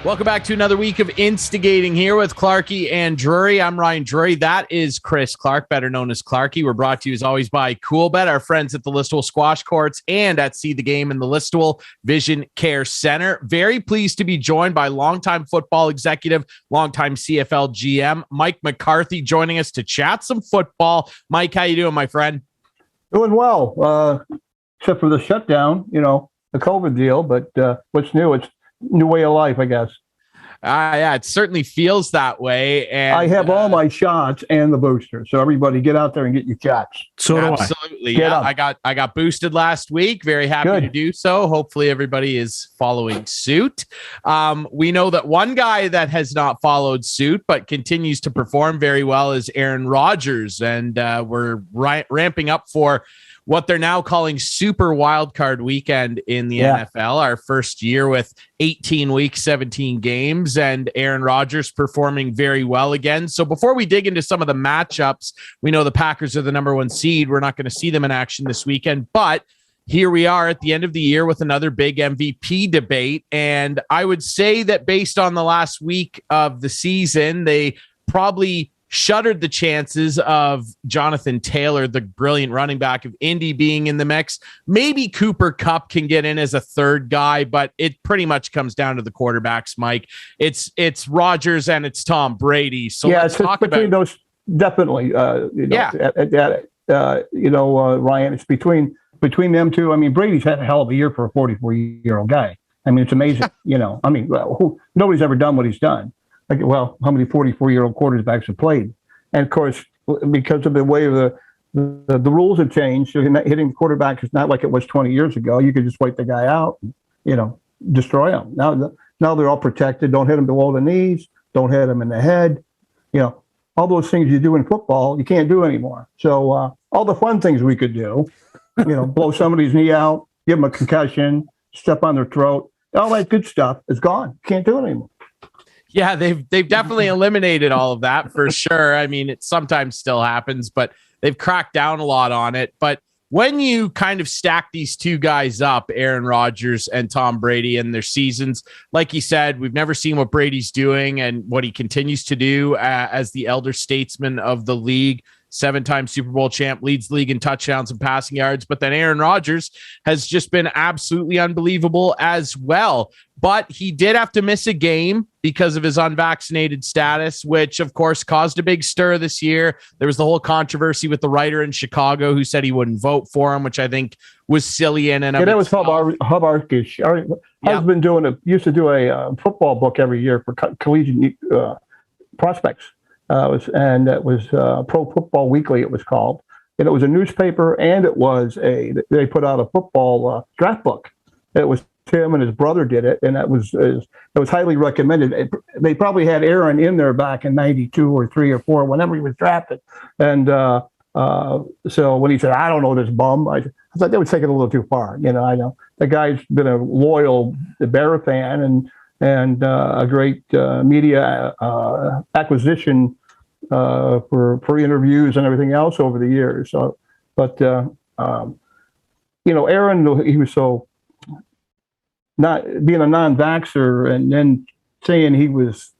Welcome back to another week of Instigating here with Clarkie and Drury. I'm Ryan Drury. That is Chris Clark, better known as Clarkie. We're brought to you as always by Coolbet, our friends at the Listowel Squash Courts and at See the Game in the Listowel Vision Care Center. Very pleased to be joined by longtime football executive, longtime CFL GM, Mike McCarthy, joining us to chat some football. Mike, how you doing, my friend? Doing well, except for the shutdown, the COVID deal. But what's new? It's new way of life, I guess. Yeah, it certainly feels that way. And I have all my shots and the booster. So everybody get out there and get your shots. So absolutely. Yeah, I got boosted last week. Very happy to do so. Hopefully everybody is following suit. We know that one guy that has not followed suit but continues to perform very well is Aaron Rodgers. And we're ramping up for what they're now calling Super Wildcard Weekend in the NFL, our first year with 18 weeks, 17 games, and Aaron Rodgers performing very well again. So before we dig into some of the matchups, we know the Packers are the number one seed. We're not going to see them in action this weekend, but here we are at the end of the year with another big MVP debate. And I would say that based on the last week of the season, they probably shuttered the chances of Jonathan Taylor, the brilliant running back of Indy, being in the mix. Maybe Cooper Kupp can get in as a third guy, but it pretty much comes down to the quarterbacks, Mike. It's Rodgers and it's Tom Brady. So let's talk between those. Definitely, Ryan, it's between them two. I mean, Brady's had a hell of a year for a 44-year-old guy. I mean, it's amazing. Nobody's ever done what he's done. How many 44-year-old quarterbacks have played? And of course, because of the way the rules have changed, so hitting the quarterback is not like it was 20 years ago. You could just wipe the guy out, and, destroy him. Now they're all protected. Don't hit him below the knees. Don't hit him in the head. All those things you do in football, you can't do anymore. So all the fun things we could do, blow somebody's knee out, give them a concussion, step on their throat, all that good stuff is gone. Can't do it anymore. Yeah, they've definitely eliminated all of that for sure. I mean, it sometimes still happens, but they've cracked down a lot on it. But when you kind of stack these two guys up, Aaron Rodgers and Tom Brady, and their seasons, like you said, we've never seen what Brady's doing and what he continues to do as the elder statesman of the league. 7-time Super Bowl champ, leads the league in touchdowns and passing yards. But then Aaron Rodgers has just been absolutely unbelievable as well. But he did have to miss a game because of his unvaccinated status, which, of course, caused a big stir this year. There was the whole controversy with the writer in Chicago who said he wouldn't vote for him, which I think was silly in and of itself. That was Hubarkish. I've used to do a football book every year for collegiate prospects. It was Pro Football Weekly, it was called. And it was a newspaper, and they put out a football draft book. It was Tim and his brother did it, and it was highly recommended. They probably had Aaron in there back in 92 or 3 or 4, whenever he was drafted. And so when he said, I don't know this bum, I thought they would take it a little too far. I know the guy's been a loyal Bear fan and a great media acquisition for interviews and everything else over the years. So, but Aaron, he was so not being a non-vaxxer and then saying he was.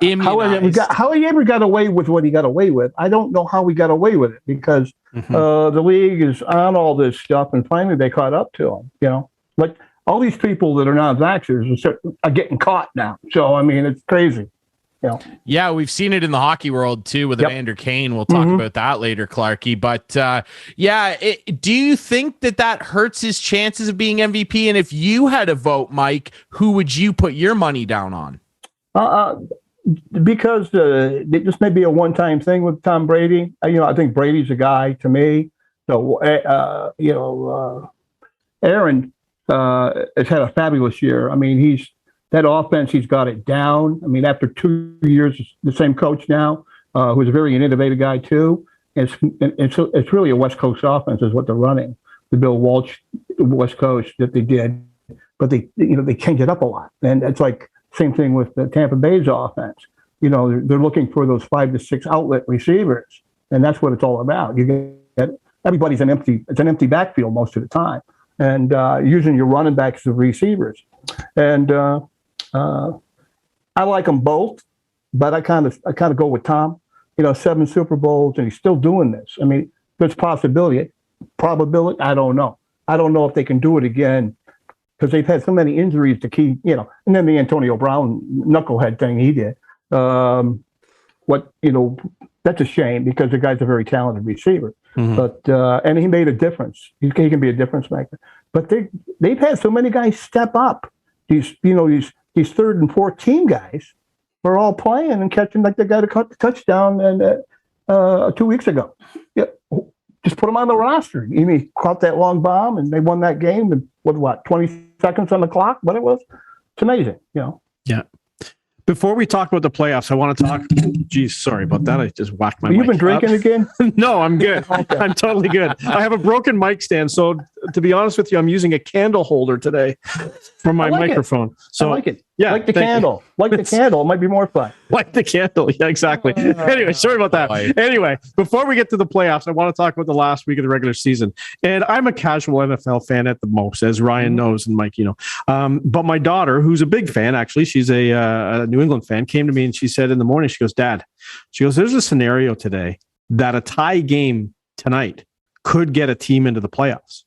How he ever got away with what he got away with? I don't know how he got away with it because the league is on all this stuff, and finally they caught up to him. Like all these people that are non-vaxxers are getting caught now. So I mean, it's crazy. Yeah, we've seen it in the hockey world too with Evander Kane. We'll talk about that later, Clarkie. But do you think that hurts his chances of being MVP? And if you had a vote, Mike, who would you put your money down on? Because this may be a one-time thing with Tom Brady. I think Brady's a guy to me. So Aaron has had a fabulous year. I mean, that offense, he's got it down. I mean, after 2 years, the same coach now, who's a very innovative guy too. It's really a West Coast offense is what they're running. The Bill Walsh West Coast that they did, but they change it up a lot. And it's like same thing with the Tampa Bay's offense. They're looking for those 5 to 6 outlet receivers, and that's what it's all about. Everybody's it's an empty backfield most of the time, and using your running backs as receivers. And I like them both, but I kind of go with Tom. 7 Super Bowls, and he's still doing this. I mean, there's probability. I don't know. I don't know if they can do it again because they've had so many injuries to keep, and then the Antonio Brown knucklehead thing he did. That's a shame because the guy's a very talented receiver. Mm-hmm. But and he made a difference. He can be a difference maker. But they've had so many guys step up. These third and fourth team guys were all playing and catching, like the guy that caught the touchdown and 2 weeks ago. Yeah, just put him on the roster. He caught that long bomb and they won that game with 20 seconds on the clock. What it was, it's amazing. Yeah. Before we talk about the playoffs, I want to talk. Geez, sorry about that. I just whacked my mic. You've been drinking again? No, I'm good. Okay. I'm totally good. I have a broken mic stand, so to be honest with you, I'm using a candle holder today for my microphone. So I like it. Yeah, like the candle. Like the candle. It might be more fun. Like the candle. Yeah, exactly. Anyway, sorry about that. Anyway, before we get to the playoffs, I want to talk about the last week of the regular season. And I'm a casual NFL fan at the most, as Ryan knows and Mike, But my daughter, who's a big fan, actually, she's a New England fan, came to me and she said in the morning, she goes, Dad, there's a scenario today that a tie game tonight could get a team into the playoffs.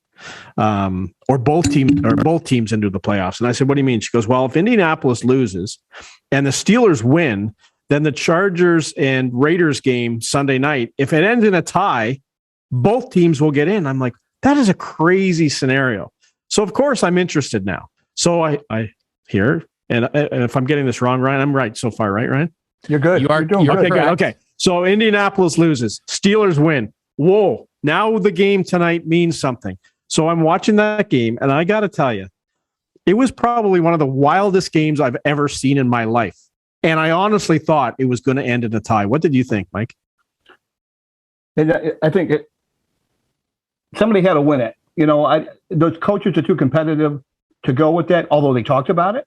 Or both teams into the playoffs. And I said, what do you mean? She goes, well, if Indianapolis loses and the Steelers win, then the Chargers and Raiders game Sunday night, if it ends in a tie, both teams will get in. I'm like, that is a crazy scenario. So of course I'm interested now. So I hear, and if I'm getting this wrong, Ryan, I'm right so far, right, Ryan? You're good. You're doing good. Okay. So Indianapolis loses, Steelers win. Whoa. Now the game tonight means something. So I'm watching that game, and I got to tell you, it was probably one of the wildest games I've ever seen in my life. And I honestly thought it was going to end in a tie. What did you think, Mike? I think somebody had to win it. Those coaches are too competitive to go with that, although they talked about it.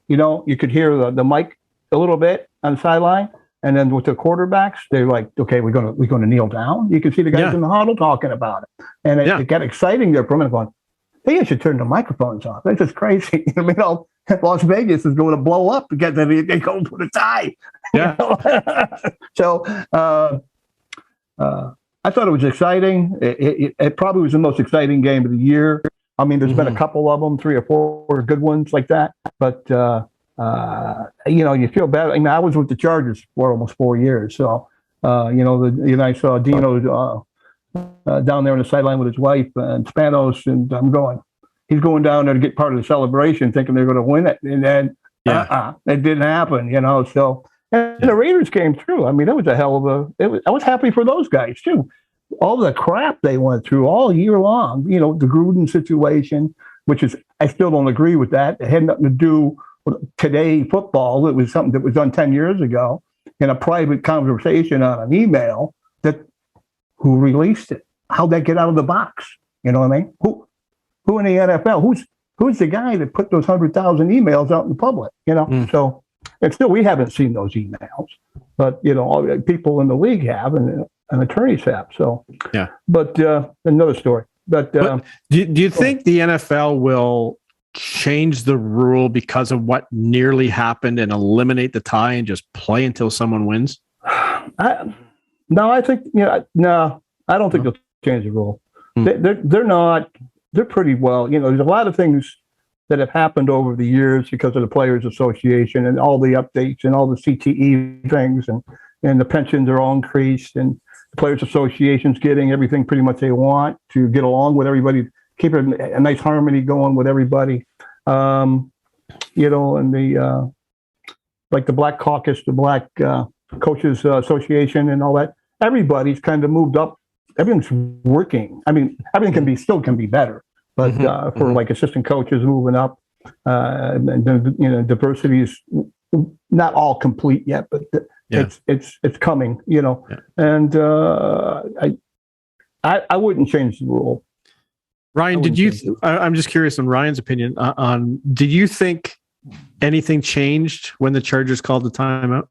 You could hear the mic a little bit on the sideline. And then with the quarterbacks, they're like, okay, we're going to kneel down. You can see the guys in the huddle talking about it. And it got exciting there for a minute going, they should turn the microphones off. That's just crazy. Las Vegas is going to blow up because they go for the tie. Yeah. So I thought it was exciting. It probably was the most exciting game of the year. I mean, there's been a couple of them, 3 or 4 good ones like that. But, you feel bad. I mean, I was with the Chargers for almost 4 years. So, I saw Dino down there on the sideline with his wife and Spanos, and he's going down there to get part of the celebration, thinking they're going to win it. And then, it didn't happen, So, and the Raiders came through. I mean, that was a hell of I was happy for those guys, too. All the crap they went through all year long, the Gruden situation, which is, I still don't agree with that. It had nothing to do today football. It was something that was done 10 years ago in a private conversation on an email who released it. How'd that get out of the box? You know what I mean? Who in the NFL? Who's the guy that put those 100,000 emails out in public? So, and still we haven't seen those emails, but people in the league have and attorneys have. So, yeah, but another story. But do you think the NFL will change the rule because of what nearly happened and eliminate the tie and just play until someone wins? I don't think they'll change the rule. They're not. They're pretty well. There's a lot of things that have happened over the years because of the Players Association and all the updates and all the CTE things and the pensions are all increased and the Players Association's getting everything pretty much they want to get along with everybody. Keep a nice harmony going with everybody, and the like the Black Caucus, the Black Coaches Association, and all that. Everybody's kind of moved up. Everything's working. I mean, everything can be better, but for like assistant coaches moving up, and diversity is not all complete yet, but it's coming. And I wouldn't change the rule. Ryan, I'm just curious on Ryan's opinion on, did you think anything changed when the Chargers called the timeout?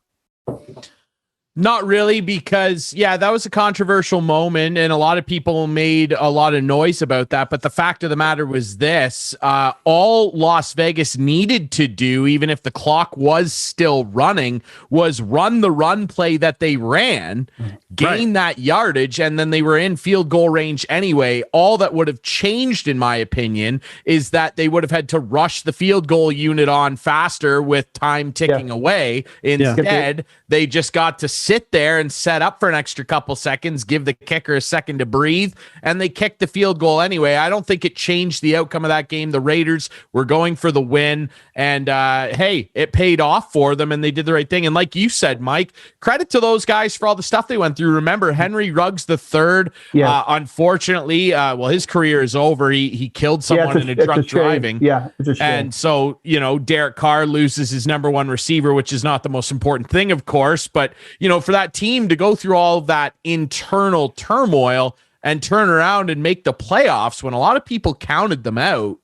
Not really, because that was a controversial moment and a lot of people made a lot of noise about that. But the fact of the matter was this, all Las Vegas needed to do, even if the clock was still running, was run the run play that they ran, gain that yardage, and then they were in field goal range anyway. All that would have changed, in my opinion, is that they would have had to rush the field goal unit on faster with time ticking away. Instead, they just got to sit there and set up for an extra couple seconds, give the kicker a second to breathe, and they kicked the field goal anyway. I don't think it changed the outcome of that game. The Raiders were going for the win, and hey, it paid off for them, and they did the right thing. And like you said, Mike, credit to those guys for all the stuff they went through. Remember, Henry Ruggs III, unfortunately, his career is over. He killed someone in a drunk driving. Yeah, it's a shame. And so, Derek Carr loses his number one receiver, which is not the most important thing, of course, but, for that team to go through all of that internal turmoil and turn around and make the playoffs when a lot of people counted them out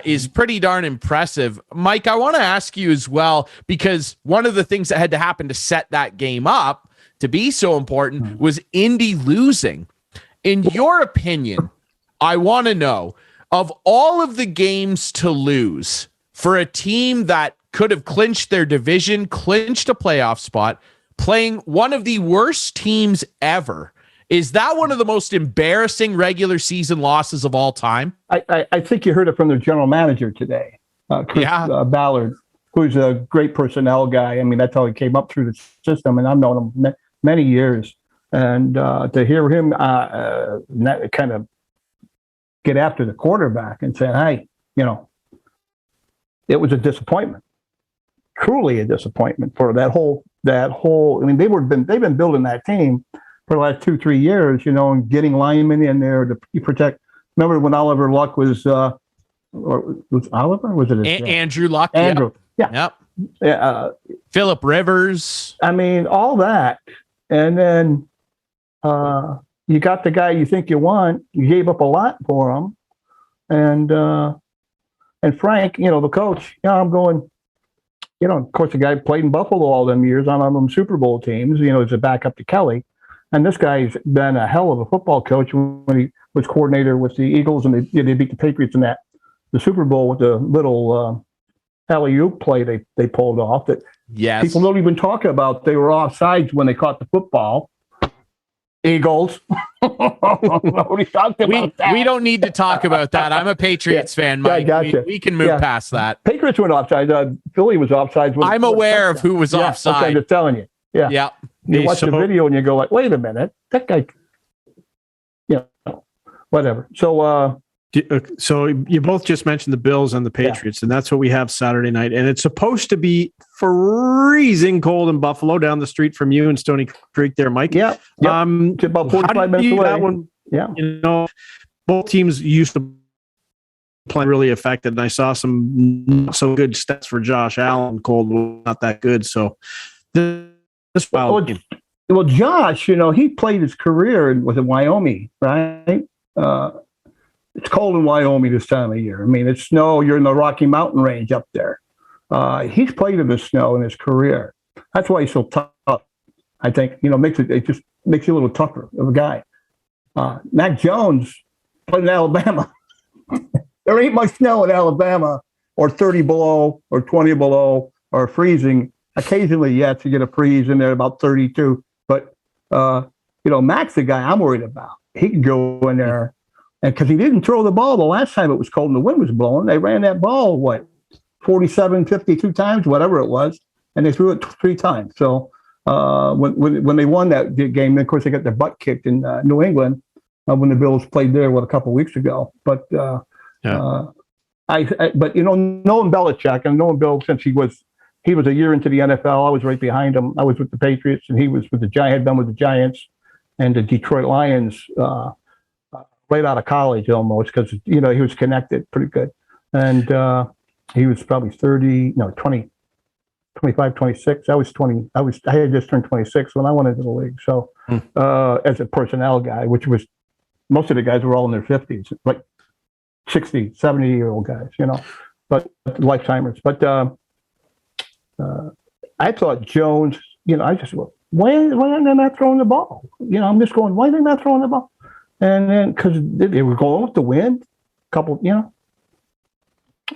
is pretty darn impressive. Mike, I want to ask you as well, because one of the things that had to happen to set that game up to be so important was Indy losing. In your opinion, I want to know, of all of the games to lose for a team that could have clinched their division, clinched a playoff spot, playing one of the worst teams ever, is that one of the most embarrassing regular season losses of all time? I think you heard it from their general manager today, Chris Ballard, who's a great personnel guy. I mean, that's how he came up through the system, and I've known him many years. And to hear him kind of get after the quarterback and say, hey, it was a disappointment, truly a disappointment for that whole. I mean, they've been building that team for the last 2-3 years, and getting linemen in there to protect. Remember when Oliver Luck was Oliver? Was it Andrew Luck? Andrew, yep. Phillip Rivers. I mean, all that, and then you got the guy you think you want. You gave up a lot for him, and Frank, the coach. I'm going. Of course, the guy played in Buffalo all them years on them Super Bowl teams, as a backup to Kelly. And this guy's been a hell of a football coach when he was coordinator with the Eagles, and they beat the Patriots in the Super Bowl with the little alley-oop play they pulled off that people don't even talk about. They were offsides when they caught the football. Eagles. Nobody talked about that. We don't need to talk about that. I'm a Patriots fan, Mike. Gotcha. We can move past that. Patriots went offside. Philly was offside. I'm aware of who was offside. I'm just telling you. Yeah. You watch the video and you go like, wait a minute, that guy. Whatever. So you both just mentioned the Bills and the Patriots, and that's what we have Saturday night. And it's supposed to be freezing cold in Buffalo, down the street from you in Stony Creek there, Mike. Yeah. Yep. About 45 minutes away. That one, both teams used to play really affected, and I saw some not so good stats for Josh Allen. Cold, not that good. So this well, Josh, he played his career in Wyoming, right? It's cold in Wyoming this time of year. I mean, it's snow. You're in the Rocky Mountain range up there. He's played in the snow in his career. That's why he's so tough. I think, it just makes you a little tougher of a guy. Mac Jones played in Alabama. There ain't much snow in Alabama, or 30 below, or 20 below, or freezing. Occasionally, you get a freeze in there about 32. But, Mac's the guy I'm worried about. He can go in there. And because he didn't throw the ball the last time it was cold and the wind was blowing, they ran that ball, 47, 52 times, whatever it was, and they threw it 3 times. So when they won that game, of course, they got their butt kicked in New England when the Bills played there a couple of weeks ago. But knowing Belichick, and knowing Bill since he was a year into the NFL, I was right behind him. I was with the Patriots, and he was with had been with the Giants and the Detroit Lions. Right out of college almost, because he was connected pretty good, and he was probably 25, 26. I was 20. I had just turned 26 when I went into the league. So as a personnel guy, which was most of the guys were all in their 50s, like 60, 70-year-old guys, but lifetimers. But I thought Jones, why are they not throwing the ball? I'm just going, why are they not throwing the ball? And then because they were going with the wind, couple,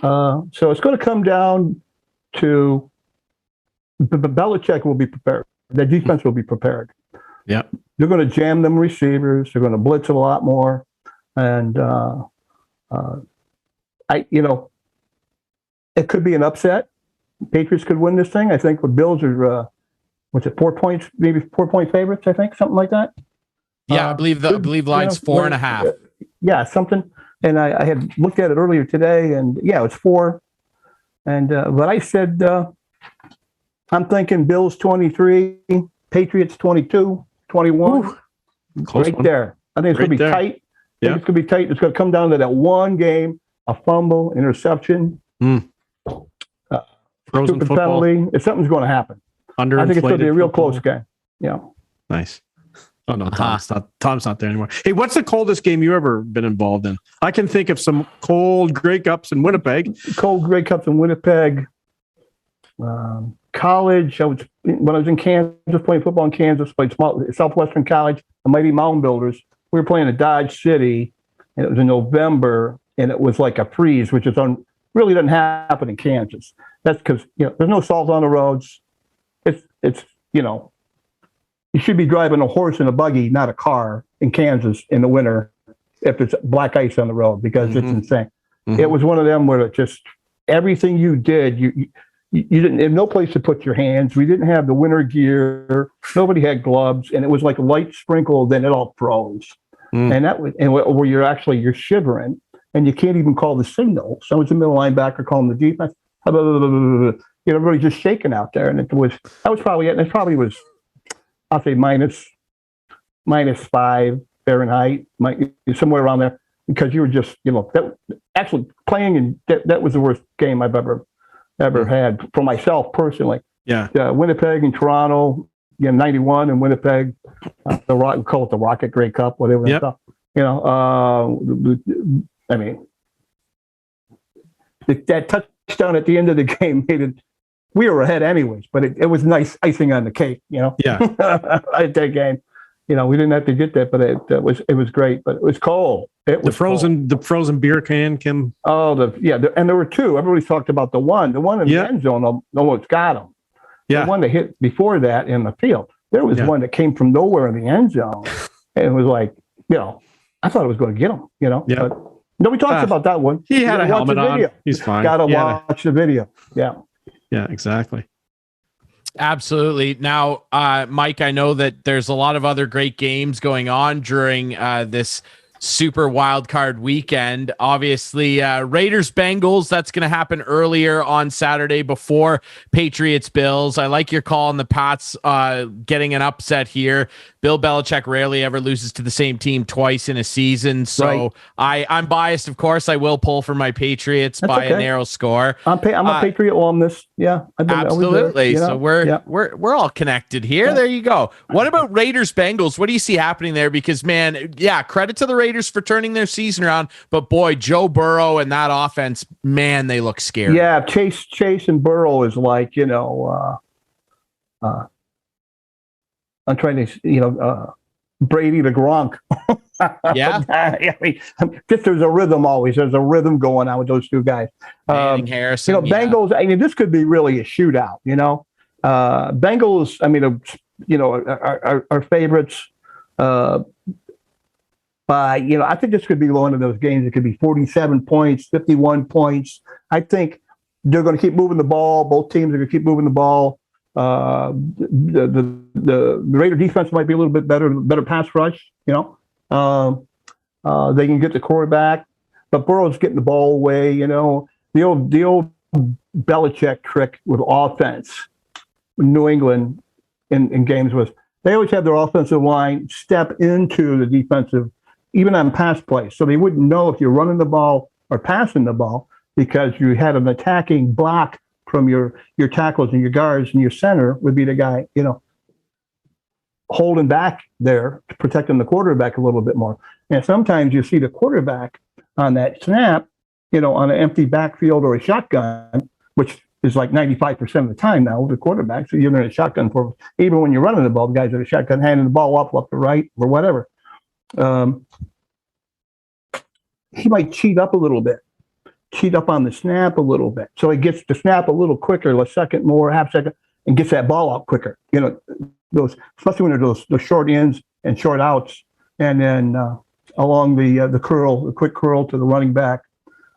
so it's going to come down to Belichick will be prepared. The defense will be prepared. Yeah, they're going to jam them receivers. They're going to blitz a lot more, and it could be an upset. Patriots could win this thing. I think the Bills are, 4 points, maybe 4-point favorites. I think something like that. Yeah, I believe line's 4.5. Yeah, something. And I had looked at it earlier today, and it's 4. And but I said I'm thinking Bills 23, Patriots 22, 21, right there. I think it's going to be tight. Yeah. It's going to be tight. It's going to come down to that one game, a fumble, interception, frozen stupid penalty. If something's going to happen, I think it's going to be a real close game. Yeah. Nice. Oh no, Tom's not there anymore. Hey, what's the coldest game you ever been involved in? I can think of some cold Grey Cups in Winnipeg. Cold Grey Cups in Winnipeg. College. When I was in Kansas, playing football in Kansas, played Southwestern College, the Mighty Mound Builders. We were playing at Dodge City, and it was in November, and it was like a freeze, which is really doesn't happen in Kansas. That's because there's no salt on the roads. It's you should be driving a horse and a buggy, not a car, in Kansas in the winter if there's black ice on the road, because it's insane. Mm-hmm. It was one of them where it just everything you did, you didn't have no place to put your hands. We didn't have the winter gear. Nobody had gloves, and it was like a light sprinkle. Then it all froze, and where you're shivering, and you can't even call the signal. Someone's the middle linebacker calling the defense. Everybody's just shaking out there, and that was probably it. And it probably was, I'll say minus 5 Fahrenheit, somewhere around there, because you were just that actually playing, and that was the worst game I've ever had for myself personally. Yeah. Winnipeg and Toronto, 91 in Winnipeg, we call it the Rocket Grey Cup, whatever. Yep. I mean, that touchdown at the end of the game made it. We were ahead anyways, but it was nice icing on the cake, Yeah. At that game, we didn't have to get that, but it was great. But it was cold. It was the frozen beer can, Kim. Oh, and there were two. Everybody talked about the one in the end zone almost got him. Yeah. The one that hit before that in the field. There was one that came from nowhere in the end zone, and it was like, I thought it was going to get him, Yeah. But nobody talks about that one. He had a helmet on. He's fine. Got to watch the video. Yeah. Yeah, exactly. Absolutely. Now, Mike, I know that there's a lot of other great games going on during this Super Wildcard Weekend. Obviously, Raiders Bengals, that's going to happen earlier on Saturday before Patriots Bills. I like your call on the Pats getting an upset here. Bill Belichick rarely ever loses to the same team twice in a season. So right. I'm biased, of course. I will pull for my Patriots by a narrow score. I'm a Patriot alumnus. Yeah, absolutely. So we're all connected here. Yeah. There you go. What about Raiders Bengals? What do you see happening there? Because credit to the Raiders for turning their season around. But boy, Joe Burrow and that offense, man, they look scary. Yeah, Chase and Burrow is like I'm trying to, Brady to Gronk. Yeah. I mean, there's a rhythm always. There's a rhythm going on with those two guys. Harrison. Bengals, I mean, this could be really a shootout, Bengals, I mean, our favorites. I think this could be one of those games. It could be 47 points, 51 points. I think they're going to keep moving the ball. Both teams are going to keep moving the ball. The Raider defense might be a little bit better pass rush. They can get the quarterback, but Burrow's getting the ball away. The old Belichick trick with offense, New England in games was they always have their offensive line step into the defensive, even on pass plays, so they wouldn't know if you're running the ball or passing the ball because you had an attacking block from your tackles and your guards, and your center would be the guy, holding back there, protecting the quarterback a little bit more. And sometimes you see the quarterback on that snap, on an empty backfield or a shotgun, which is like 95% of the time now with the quarterback. So you're in a shotgun for, even when you're running the ball, the guys in a shotgun handing the ball up, left to right, or whatever. He might cheat up a little bit, cheat up on the snap a little bit. So he gets the snap a little quicker, a second more, half second, and gets that ball out quicker. You know, those, especially when there's those short ins and short outs, and then along the curl, the quick curl to the running back.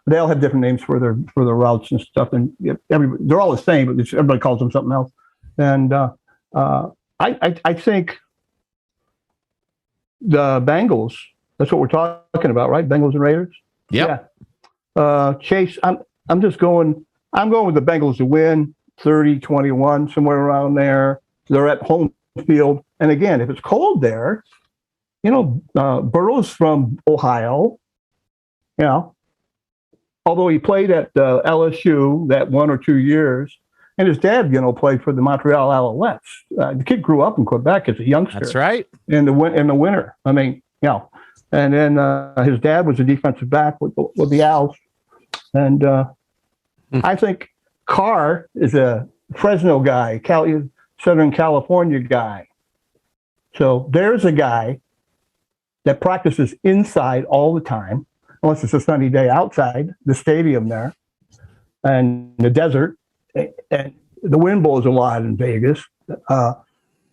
They all have different names for their routes and stuff, and they're all the same, but everybody calls them something else. And I think the Bengals. That's what we're talking about, right? Bengals and Raiders. Yep. Yeah. Chase, I'm just going. I'm going with the Bengals to win 30-21, somewhere around there. They're at home field, and again, if it's cold there, you know, Burrow's from Ohio. You know, although he played at LSU that 1 or 2 years, and his dad, you know, played for the Montreal Alouettes. The kid grew up in Quebec as a youngster. That's right. In the winter. I mean, you know. And then his dad was a defensive back with the Owls. And I think Carr is a Fresno guy, Southern California guy. So there's a guy that practices inside all the time, unless it's a sunny day outside the stadium there and the desert. And the wind blows a lot in Vegas. The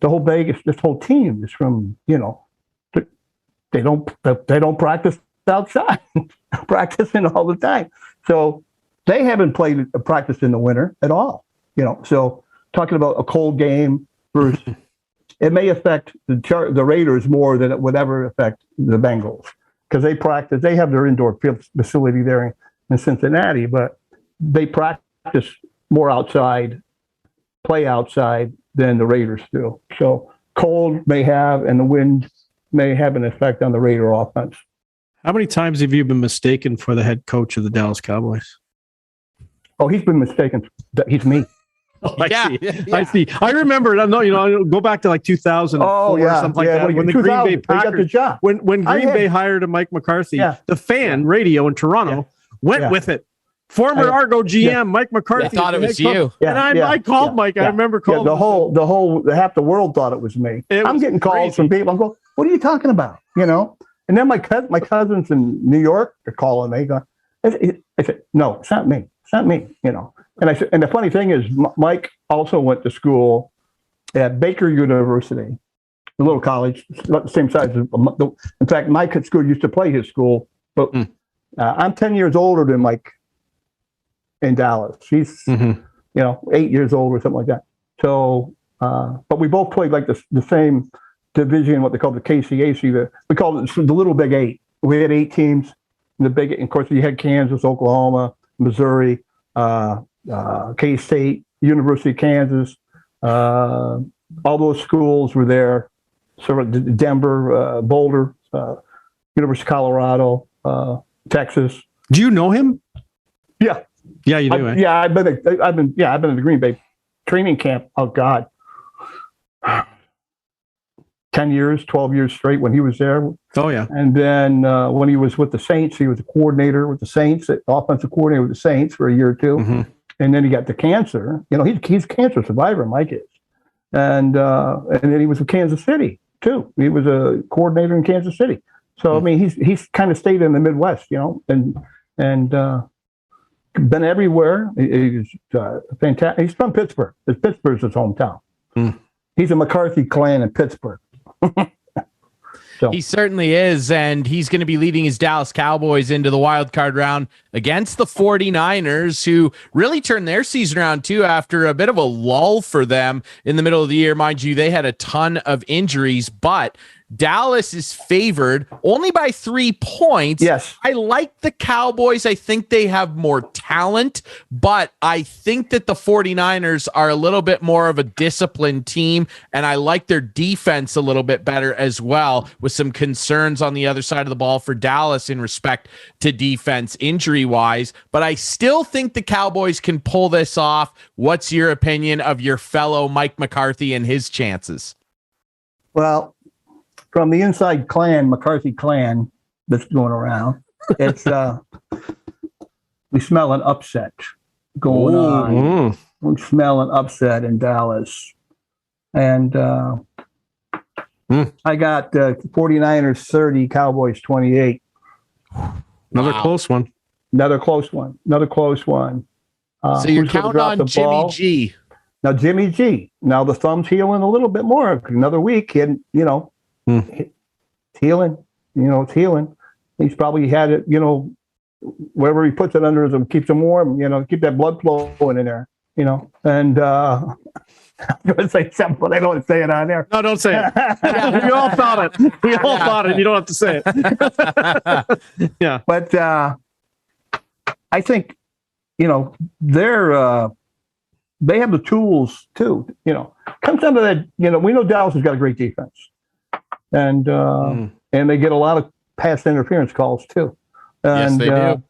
whole Vegas, this whole team is from, you know, they don't practice outside, practicing all the time. So they haven't practiced in the winter at all, you know. So talking about a cold game versus, it may affect the Raiders more than it would ever affect the Bengals, because they have their indoor facility there in Cincinnati, but they practice more outside, play outside than the Raiders do. So cold may have, and the wind may have an effect on the Raider offense. How many times have you been mistaken for the head coach of the Dallas Cowboys? Oh, he's been mistaken. He's me. Oh, I see. I remember. No, you know, go back to like 2004 or something like that. When the Green Bay Packers, when Green Bay hired a Mike McCarthy, the fan radio in Toronto went with it. Former Argo GM Mike McCarthy. I thought it was you. And I called Mike. I remember calling half the world thought it was me. I'm getting calls from people. I'm going, what are you talking about? You know? And then my cousins in New York are calling me. Going, I said, no, it's not me. It's not me. You know? And I said, and the funny thing is, Mike also went to school at Baker University, a little college, about the same size as. In fact, Mike at school used to play his school, but I'm 10 years older than Mike in Dallas. He's, you know, 8 years old or something like that. So, but we both played like the same division, what they call the KCAC. We called it the Little Big Eight. We had 8 teams in the big, and of course, you had Kansas, Oklahoma, Missouri, K-State, University of Kansas. All those schools were there. So Denver, Boulder, University of Colorado, Texas. Do you know him? Yeah. Yeah, you do. I've been at the Green Bay training camp. Oh God, 10 years, 12 years straight when he was there. Oh yeah. And then when he was with the Saints, he was a coordinator with the Saints, offensive coordinator with the Saints for a year or two. And then he got the cancer. You know, he's a cancer survivor, Mike is. And then he was with Kansas City too. He was a coordinator in Kansas City. So I mean, he's kind of stayed in the Midwest, you know, and been everywhere. He's fantastic. He's from Pittsburgh. Pittsburgh's his hometown. He's a McCarthy clan in Pittsburgh. So. He certainly is, and he's going to be leading his Dallas Cowboys into the wild card round against the 49ers, who really turned their season around too after a bit of a lull for them in the middle of the year. Mind you, they had a ton of injuries, but Dallas is favored only by 3 points. Yes. I like the Cowboys. I think they have more talent, but I think that the 49ers are a little bit more of a disciplined team, and I like their defense a little bit better as well, with some concerns on the other side of the ball for Dallas in respect to defense injury-wise. But I still think the Cowboys can pull this off. What's your opinion of your fellow Mike McCarthy and his chances? Well, from the inside clan, McCarthy clan that's going around, it's we smell an upset. going on. I'm smelling upset in Dallas. And I got 49ers 30, Cowboys 28. Another close one. Another close one. So you're counting on Jimmy G. Now, Jimmy G. Now the thumb's healing a little bit more. Another week, it's healing. It's healing. He's probably had it, wherever he puts it under him, keeps him warm, keep that blood flowing in there, and I'm going to say something, but I don't want to say it on there. No, don't say it. We all thought it. You don't have to say it. Yeah. But I think, they have the tools too, comes down to that, we know Dallas has got a great defense, and they get a lot of pass interference calls too. And, yes, they do.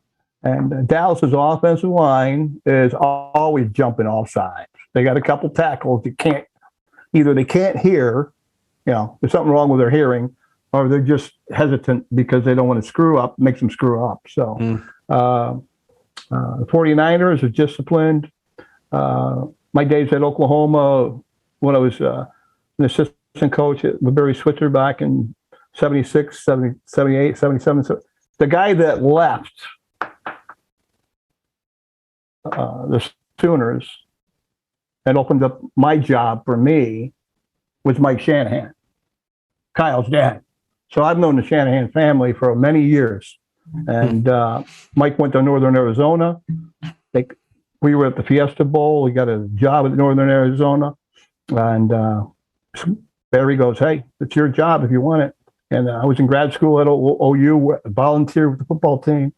And Dallas's offensive line is always jumping off sides. They got a couple tackles that can't hear, there's something wrong with their hearing, or they're just hesitant because they don't want to screw up, makes them screw up. So the 49ers are disciplined. My days at Oklahoma, when I was an assistant coach with Barry Switzer back in 76, 70, 78, 77. So the guy that left the Sooners and opened up my job for me was Mike Shanahan, Kyle's dad. So I've known the Shanahan family for many years. And Mike went to Northern Arizona. We were at the Fiesta Bowl. We got a job at Northern Arizona. And Barry goes, hey, it's your job if you want it. And I was in grad school at OU, volunteered with the football team,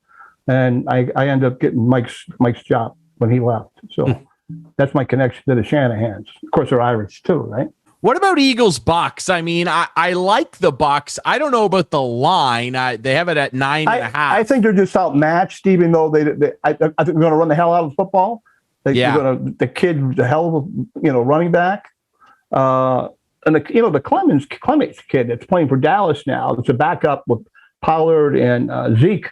and I ended up getting Mike's job when he left. So that's my connection to the Shanahans. Of course, they're Irish too, right? What about Eagles Bucks? I mean, I like the Bucks. I don't know about the line. They have it at 9.5. I think they're just outmatched, even though I think they're going to run the hell out of football. The kid, the hell of running back. And the Clemens kid that's playing for Dallas now, it's a backup with Pollard and Zeke,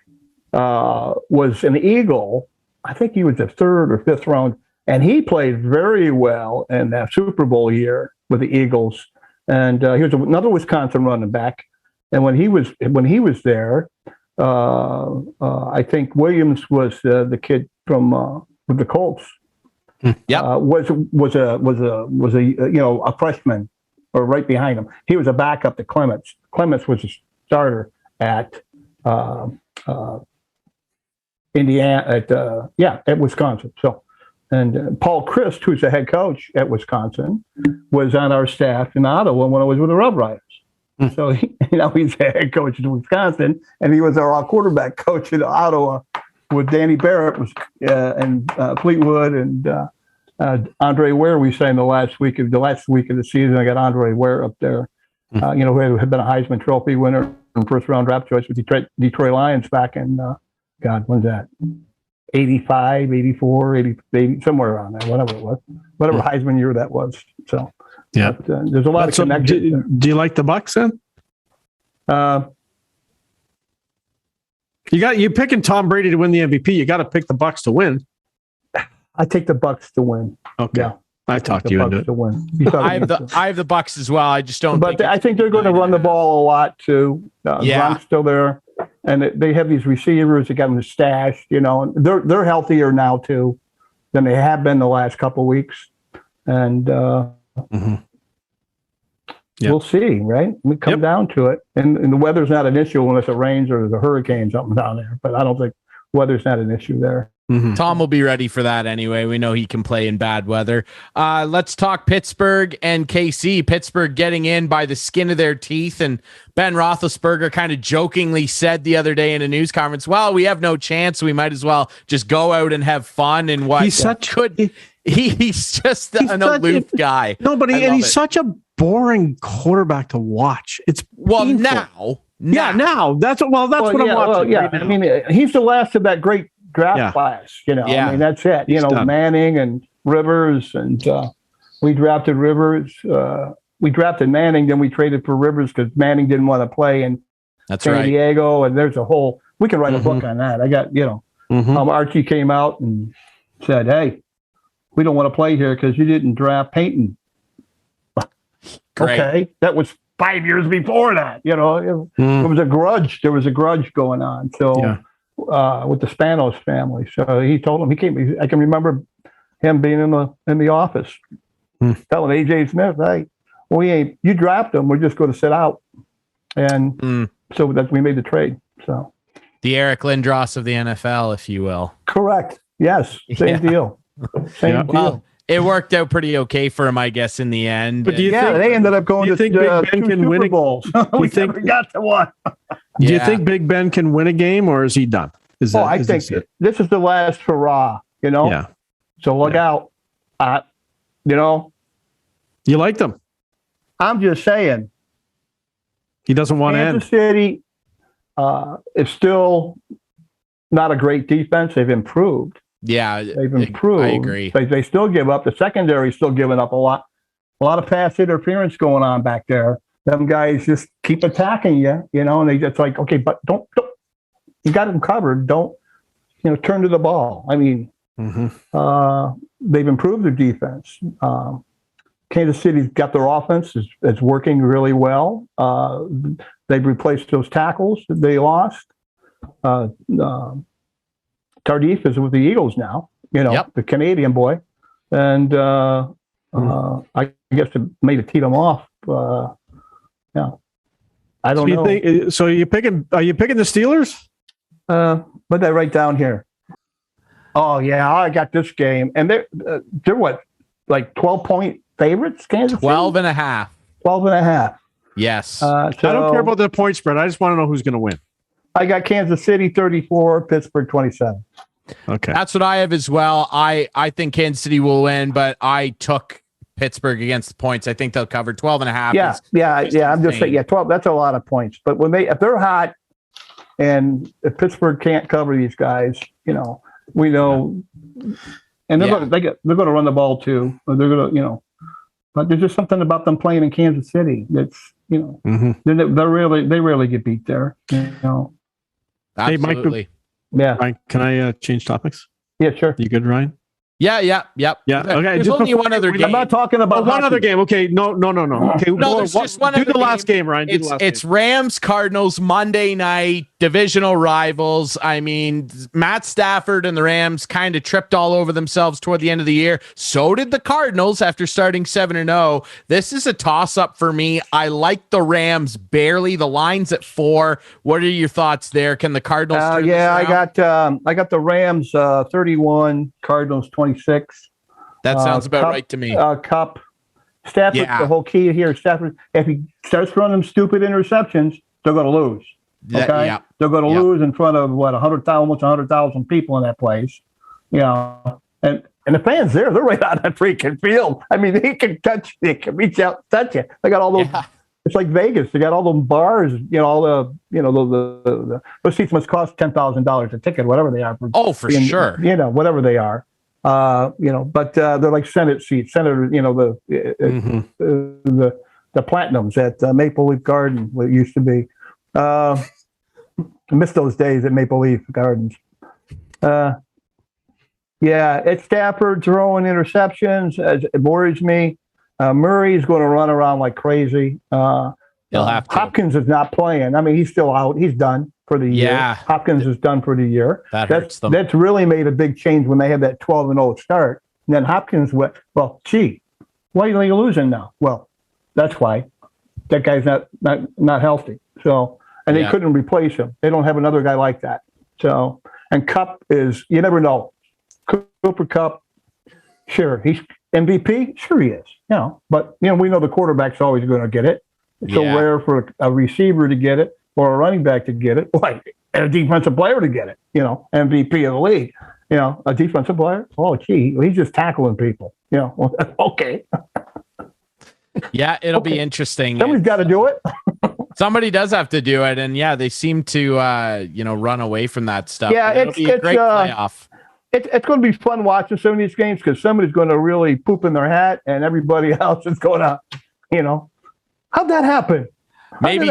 was an Eagle. I think he was the 3rd or 5th round, and he played very well in that Super Bowl year with the Eagles. And he was another Wisconsin running back. And when he was there, I think Williams was the kid from with the Colts. Yeah, was a freshman. Or right behind him. He was a backup to Clements. Clements was a starter at Indiana, at Wisconsin. So, and Paul Christ, who's the head coach at Wisconsin, was on our staff in Ottawa when I was with the Rough Riders. So, he's the head coach in Wisconsin, and he was our quarterback coach in Ottawa with Danny Barrett and Fleetwood and Andre Ware. We sang the last week of the season. I got Andre Ware up there, who had been a Heisman Trophy winner and first round draft choice with Detroit Lions back in, when's that? 85, 84, 80, somewhere around there, whatever it was, whatever Heisman year that was. So, yeah, but, there's a lot of connections. Do you like the Bucks then? You're picking Tom Brady to win the MVP. You got to pick the Bucks to win. I take the Bucks to win. Okay. Yeah. I talked you into it. To win. I have the Bucks as well. I just don't. But I think they're going to run the ball a lot too. Gronk's still there, and they have these receivers that got them stashed. And they're healthier now too than they have been the last couple of weeks, and we'll see. Right? We come down to it, and the weather's not an issue unless it rains or there's a hurricane something down there. But I don't think weather's not an issue there. Tom will be ready for that anyway. We know he can play in bad weather. Let's talk Pittsburgh and KC. Pittsburgh getting in by the skin of their teeth, and Ben Roethlisberger kind of jokingly said the other day in a news conference, well, we have no chance. We might as well just go out and have fun. And what he's just an aloof guy. He's such a boring quarterback to watch. It's painful. now that's what I'm watching. Right now. I mean, he's the last of that great draft class, I mean, that's it. Manning and Rivers, and we drafted Rivers. We drafted Manning, then we traded for Rivers because Manning didn't want to play in San Diego. And there's we can write a book on that. I got, Archie came out and said, "Hey, we don't want to play here because you didn't draft Peyton." Great. Okay, that was 5 years before that. It was a grudge. There was a grudge going on. So with the Spanos family, so he told him I can remember him being in the office telling AJ Smith, "Hey, you draft him. We're just going to sit out." And so that we made the trade. So the Eric Lindros of the NFL, if you will. Correct. Yes. Same deal. Same deal. Well, it worked out pretty okay for him, I guess, in the end. But do you think they ended up going to Big Ben can Super win Bowls? We never got to one. Do you think Big Ben can win a game, or is he done? I think this is the last hurrah. Yeah. So look out. You liked him. I'm just saying. He doesn't want to end. Kansas City is still not a great defense. They've improved. Yeah, they've improved. I agree. They still give up. The secondary is still giving up a lot of pass interference going on back there. Them guys just keep attacking you, and they just like, okay, but don't. You got them covered. Don't, turn to the ball. I mean, they've improved their defense. Kansas City's got their offense is working really well. They've replaced those tackles that they lost. Tardif is with the Eagles now, the Canadian boy. And I guess it made it teed them off. I don't know. Are you picking the Steelers? What did I write down here? Oh, yeah, I got this game. And they're what, like 12-point favorites, Kansas 12 City? and a half. 12 and a half. Yes. So I don't care about the point spread. I just want to know who's going to win. I got Kansas City 34, Pittsburgh 27. Okay. That's what I have as well. I think Kansas City will win, but I took Pittsburgh against the points. I think they'll cover 12 and a half. Yeah. I'm just saying, 12, that's a lot of points. But if they're hot and if Pittsburgh can't cover these guys, we know, and they're going to run the ball too. They're going to, but there's just something about them playing in Kansas City that's, they rarely get beat there. Absolutely. Yeah. Ryan, can I change topics? Yeah, sure. You good, Ryan? Yeah. Okay. There's only one other game. I'm not talking about one other game. Okay. No. Okay. There's just one. Do the last game, Ryan. It's Rams Cardinals Monday night divisional rivals. I mean, Matt Stafford and the Rams kind of tripped all over themselves toward the end of the year. So did the Cardinals after starting 7-0. This is a toss up for me. I like the Rams barely. The line's at 4. What are your thoughts there? Can the Cardinals? I got the Rams 31, Cardinals 26. That sounds about right to me. Cup. Stafford, the whole key here, Stafford, if he starts running stupid interceptions, they're going to lose. Okay? They're going to lose in front of, almost 100,000 people in that place. And the fans there, they're right on that freaking field. I mean, they can reach out, touch you. They got all those, it's like Vegas. They got all those bars, those seats must cost $10,000 a ticket, whatever they are. For sure. Whatever they are. But they're like Senate seats, Senator, the Platinums at Maple Leaf Garden, what it used to be. I miss those days at Maple Leaf Gardens. It's Stafford throwing interceptions. It worries me. Murray's going to run around like crazy. He'll have to. Hopkins is not playing. I mean, he's still out. He's done for the year. Hopkins is done for the year. Hurts them. That's really made a big change when they had that 12-0 start. And then Hopkins went, why are you losing now? Well, that's why. That guy's not healthy. So, and they couldn't replace him. They don't have another guy like that. So, and Kupp is, you never know. Cooper Kupp, sure, he's MVP. Sure he is. But we know the quarterback's always going to get it. It's so rare for a receiver to get it or a running back to get it, and a defensive player to get it. MVP of the league. A defensive player. Oh, he's just tackling people. Okay. Yeah, it'll be interesting. Somebody's got to do it. Somebody does have to do it, and they seem to run away from that stuff. Yeah, it'll be a great playoff. It's going to be fun watching some of these games because somebody's going to really poop in their hat, and everybody else is going to, how'd that happen? Maybe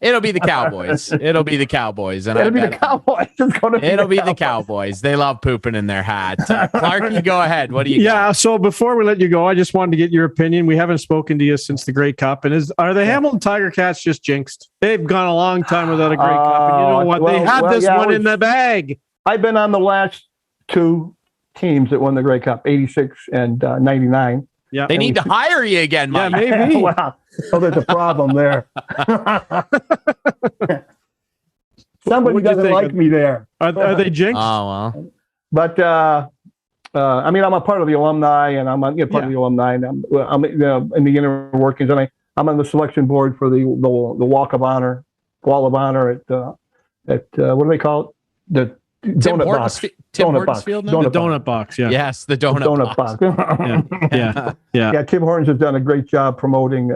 it'll be the Cowboys. It'll be the Cowboys. And it'll be the Cowboys. It'll be the Cowboys. They love pooping in their hat. Clarky, go ahead. What do you got? So before we let you go, I just wanted to get your opinion. We haven't spoken to you since the Grey Cup. And are the Hamilton Tiger Cats just jinxed? They've gone a long time without a Grey Cup. And you know what? They had this one in the bag. I've been on the last two teams that won the Grey Cup, 86 and 99. Yeah, they need to hire you again, Mike. Yeah, maybe. Wow. Oh, there's a problem there. Somebody doesn't like me there. Are they jinxed? Oh, well. But, I mean, I'm a part of the alumni, and I'm part of the alumni, and I'm in the inner workings, and I'm on the selection board for the Wall of Honor at what do they call it? The donut box. Donut box. Yeah. Yes, the donut box. Yeah. Tim Hortons has done a great job promoting.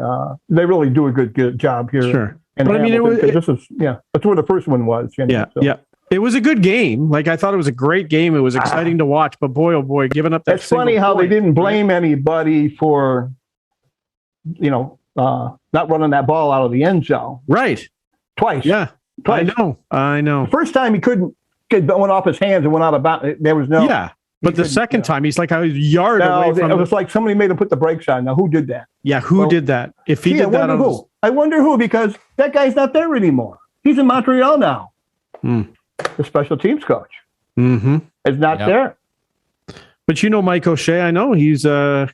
They really do a good job here. Sure. But I mean, that's where the first one was. Yeah. It was a good game. Like, I thought it was a great game. It was exciting to watch. But boy, oh boy, giving up that. It's funny how they didn't blame anybody for, not running that ball out of the end zone. Right. Twice. Yeah. Twice. I know. The first time he couldn't. It went off his hands and went out about it. There was no. Yeah, but the second time he's like a yard away from. It was like somebody made him put the brakes on. Now who did that? Yeah, who did that? If he did that, I wonder who, because that guy's not there anymore. He's in Montreal now. The special teams coach is not there. But Mike O'Shea, I know he's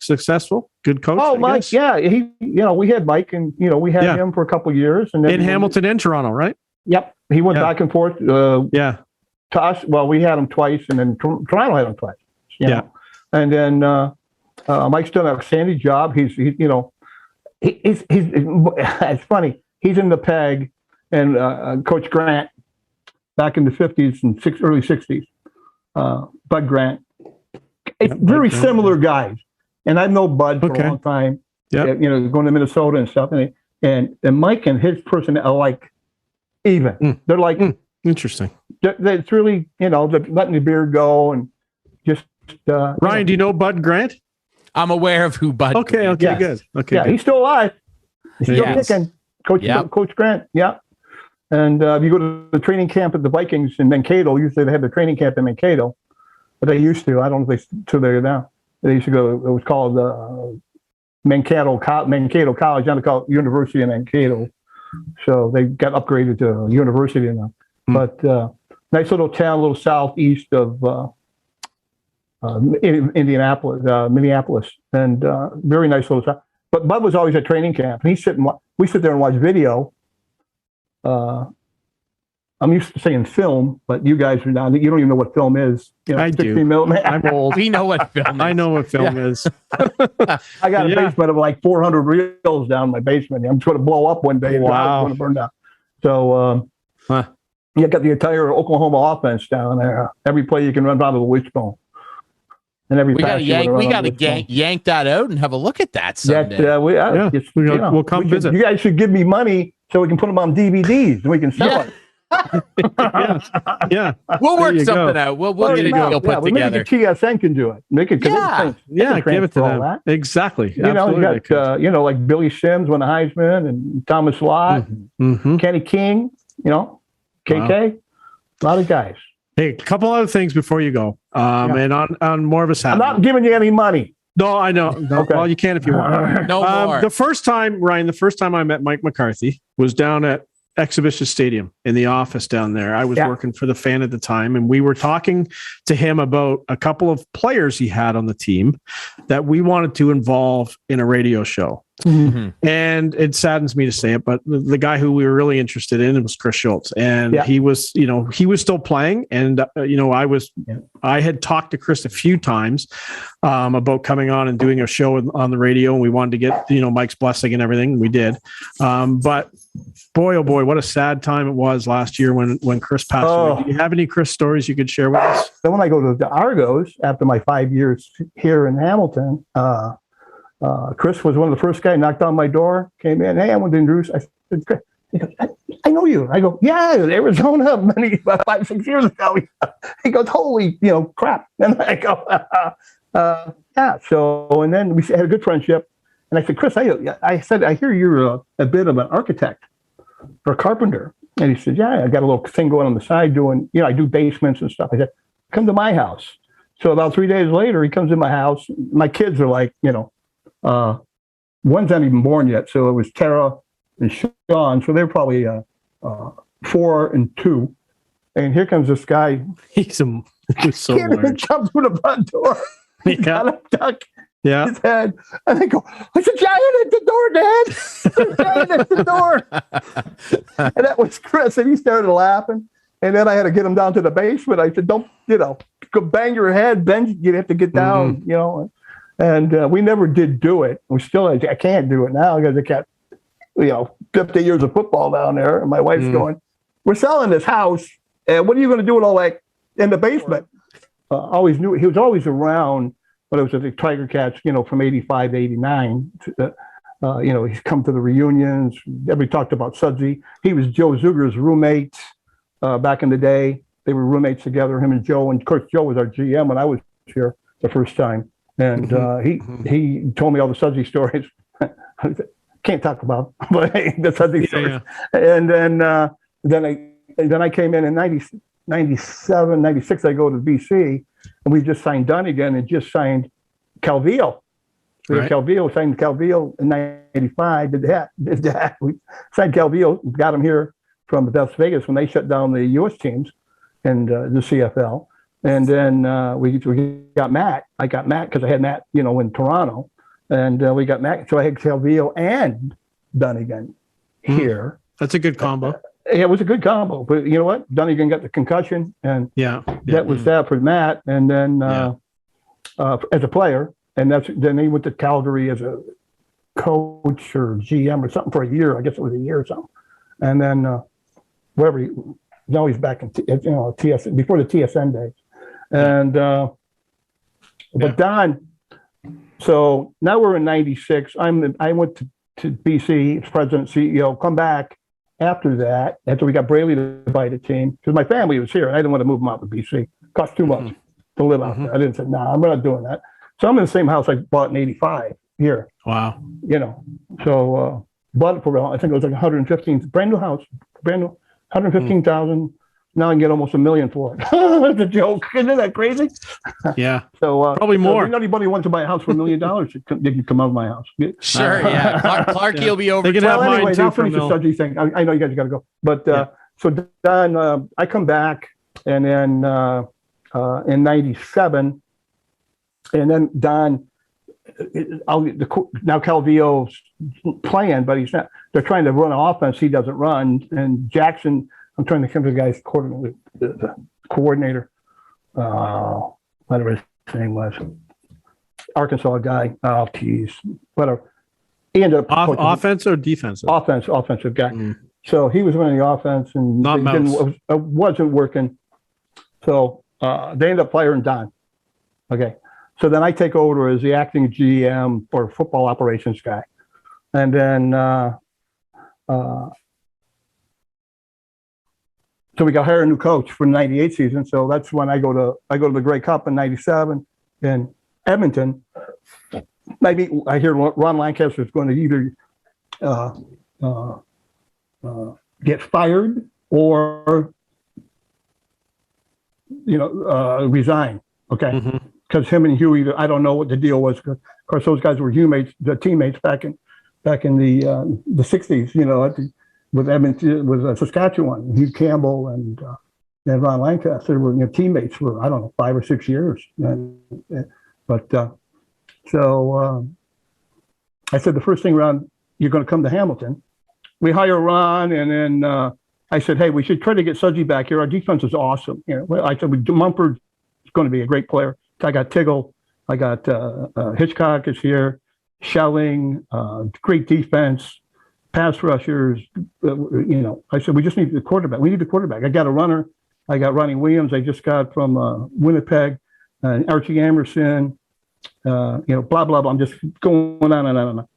successful, good coach. Oh, Mike, yeah, we had Mike, and we had him for a couple of years, and then in Hamilton and Toronto, right? Yep, he went back and forth. To us, well, we had him twice, and then Toronto had him twice. And then Mike's done an outstanding job. He's it's funny. He's in the PEG, and Coach Grant back in the 50s and early 60s. Bud Grant. It's very similar guys, and I've known Bud for a long time. Yeah, going to Minnesota and stuff, and Mike and his person are like even. They're like. Interesting. It's really, they're letting the beard go and just. Ryan, do you know Bud Grant? I'm aware of who Bud. Okay, good. Okay, yeah, good. He's still alive. He's still kicking. Coach Grant. Yeah. And if you go to the training camp at the Vikings in Mankato, usually they have the training camp in Mankato, but they used to. I don't know if they still there now. They used to go. It was called Mankato College, not called University of Mankato. So they got upgraded to university now. But nice little town, a little southeast of Minneapolis, and very nice little town. But Bud was always at training camp, and we sit there and watch video. I'm used to saying film, but you guys are not. You don't even know what film is. I do. I'm old. We know what film is. I know what film is. I got a basement of like 400 reels down in my basement. I'm just going to blow up one day. Wow. It's going to burn down. So. You got the entire Oklahoma offense down there. Every play you can run out of the wishbone, and every we got to yank that out and have a look at that someday. We'll come visit. You guys should give me money so we can put them on DVDs and we can sell it. Yeah. We'll work something out. We'll get a deal put together. Maybe the TSN can do it. Make it. Give it to them. That. Exactly. You got like Billy Sims won the Heisman, and Thomas Lott, Kenny King. KK, a lot of guys. Hey, a couple other things before you go. And on more of a side. I'm not giving you any money. No, I know. No, okay. Well, you can if you want. No more. The first time I met Mike McCarthy was down at Exhibition Stadium in the office down there. I was working for the Fan at the time, and we were talking to him about a couple of players he had on the team that we wanted to involve in a radio show. And it saddens me to say it, but the guy who we were really interested in was Chris Schultz, and he was still playing. And I had talked to Chris a few times about coming on and doing a show on the radio, and we wanted to get Mike's blessing and everything. We did, but boy, oh boy, what a sad time it was last year when Chris passed away. Do you have any Chris stories you could share with us? Then when I go to the Argos after my 5 years here in Hamilton. Chris was one of the first guys, knocked on my door, came in. Hey, I want to introduce. I said, Chris, he goes, I know you. I go, yeah, Arizona, about 5-6 years ago. He goes, holy, crap. And I go, yeah. So, and then we had a good friendship. And I said, Chris, I said, I hear you're a bit of an architect or a carpenter. And he said, yeah, I got a little thing going on the side doing, I do basements and stuff. I said, come to my house. So about 3 days later, he comes to my house. My kids are like, one's not even born yet. So it was Tara and Sean. So they're probably 4 and 2. And here comes this guy. He's so can't even come through the front door. He's got a duck in his head. And I go, there's a giant at the door, Dad. There's a giant at the door. And that was Chris. And he started laughing. And then I had to get him down to the basement. I said, don't, go bang your head. Then you'd have to get down, And we never did do it. I can't do it now because I got, 50 years of football down there. And my wife's going, we're selling this house. And what are you going to do with all that in the basement? Always knew he was always around when I was at the Tiger Cats, from 85 to 89. He's come to the reunions. Everybody talked about Sudsy. He was Joe Zuger's roommate back in the day. They were roommates together, him and Joe. And of course, Joe was our GM when I was here the first time. And he told me all the Sudsy stories. Can't talk about, but the Sudsy stories. Yeah. And then I came in 97, 96, I go to BC, and we just signed Dunnigan and just signed Calvillo. Signed Calvillo in 95, did that. We signed Calvillo, got him here from Las Vegas when they shut down the U.S. teams and the CFL. And then we got Matt. I got Matt because I had Matt, in Toronto. And we got Matt. So I had Calvillo and Dunnigan here. That's a good combo. Yeah, it was a good combo, but you know what? Dunnigan got the concussion, and that was that for Matt. And then as a player, and then he went to Calgary as a coach or GM or something for a year. I guess it was a year or something. And then now he's back in TSN before the TSN days. And but Don, so now we're in '96. I went to BC, president, CEO, come back. After we got Braley to buy the team, because my family was here. I didn't want to move them out to BC. It cost too much to live out there. I didn't say, I'm not doing that. So I'm in the same house I bought in '85 here. Wow. So bought it for, I think it was like 115, brand new house, 115,000. Now I can get almost $1 million for it. That's a joke. Isn't that crazy? Yeah. So probably more. If anybody wants to buy a house for $1 million, they can come out of my house. Sure. Clarky will be over. Anyways, I'll finish the Sudsy thing. I know you guys got to go, but so Don, I come back, and then in '97, and then Don, now Calvillo's playing, but he's not. They're trying to run an offense. He doesn't run, and Jackson. I'm trying to come to the guy's coordinator, whatever his name was, Arkansas guy. Oh, geez, whatever. He ended up offense or defensive? Offensive guy. So he was running the offense, and it wasn't working. So they ended up firing Don. Okay, so then I take over as the acting GM or football operations guy, and then. So we got hired a new coach for the '98 season. So that's when I go to the Grey Cup in '97 in Edmonton. Maybe I hear Ron Lancaster is going to either get fired or resign. Okay, because him and Huey, I don't know what the deal was. Of course, those guys were teammates back in the '60s. With Edmonton, with Saskatchewan, Hugh Campbell and Ron Lancaster were teammates for 5 or 6 years. So I said the first thing, Ron, you're going to come to Hamilton. We hire Ron, and then I said, hey, we should try to get Sudsy back here. Our defense is awesome. I said, Mumford is going to be a great player. I got Tiggle, I got Hitchcock is here, Schelling, great defense. Pass rushers, I said, we just need the quarterback. We need the quarterback. I got a runner. I got Ronnie Williams. I just got from Winnipeg, and Archie Emerson, blah, blah, blah. I'm just going on and on and on.